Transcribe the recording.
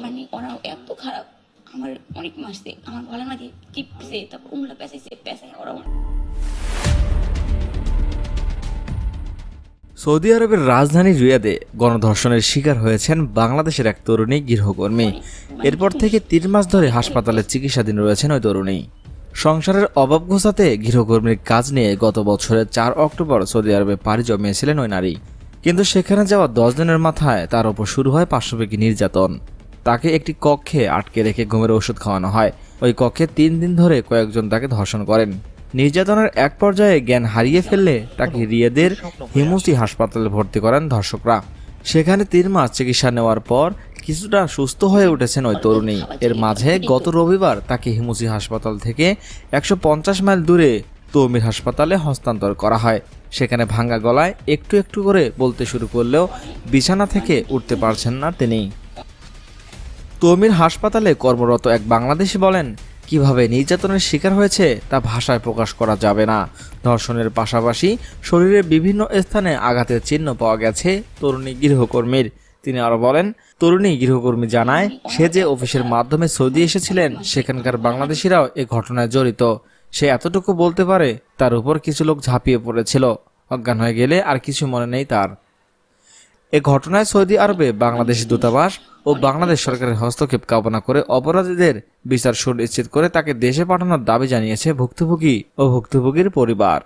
মানে ওরাও এত খারাপ, আমার অনেক মাসছে, আমার গলার মাঝে টিপছে, তারপর উমলা পেঁচাইছে, পেঁচাই ওরা। সৌদি আরবের রাজধানী রিয়াদে গণধর্ষণের শিকার হয়েছেন বাংলাদেশের এক তরুণী গৃহকর্মী। এরপর থেকে 3 মাস ধরে হাসপাতালে চিকিৎসাধীন রয়েছেন ওই তরুণী। সংসারের অভাব ঘোচাতে গৃহকর্মীর কাজ নিয়ে গত বছরের 4 অক্টোবর সৌদি আরবে পাড়ি জমিয়েছিলেন ওই নারী। কিন্তু সেখানে যাওয়া 10 দিনের মাথায় তার ওপর শুরু হয় পাশবিক নির্যাতন। তাকে একটি কক্ষে আটকে রেখে ঘুমের ওষুধ খাওয়ানো হয়। ওই কক্ষে 3 দিন ধরে কয়েকজন তাকে ধর্ষণ করেন। নির্যাতনের এক পর্যায়ে জ্ঞান হারিয়ে ফেললে তাকে রিয়াদের হিমুসি হাসপাতালে ভর্তি করেন ধর্ষকরা। সেখানে 3 মাস চিকিৎসা নেওয়ার পর কিছুটা সুস্থ হয়ে উঠেছেন ওই তরুণী। এর মাঝে গত রবিবার তাকে হিমুসি হাসপাতাল থেকে 150 মাইল দূরে তৌমির হাসপাতালে হস্তান্তর করা হয়। সেখানে ভাঙা গলায় একটু একটু করে বলতে শুরু করলেও বিছানা থেকে উঠতে পারছেন না তিনি। তৌমির হাসপাতালে কর্মরত এক বাংলাদেশি বলেন, কিভাবে নির্যাতনের শিকার হয়েছে তা ভাষায় প্রকাশ করা যাবে না। ধর্ষণের পাশাপাশি শরীরের বিভিন্ন স্থানে আঘাতের চিহ্ন পাওয়া গেছে তরুণী গৃহকর্মীর। তিনি আরো বলেন, তরুণী গৃহকর্মী জানায়, সে যে অফিসের মাধ্যমে সৌদি এসেছিলেন সেখানকার বাংলাদেশিরাও এ ঘটনায় জড়িত। সে এতটুকু বলতে পারে, তার উপর কিছু লোক ঝাঁপিয়ে পড়েছিল, অজ্ঞান হয়ে গেলে আর কিছু মনে নেই তার। এ ঘটনায় সৌদি আরবে বাংলাদেশি দূতাবাস ও বাংলাদেশ সরকারের হস্তক্ষেপ কামনা করে অপরাধীদের বিচার সুনিশ্চিত করে তাকে দেশে পাঠানোর দাবি জানিয়েছে ভুক্তভোগী ও ভুক্তভোগীর পরিবার।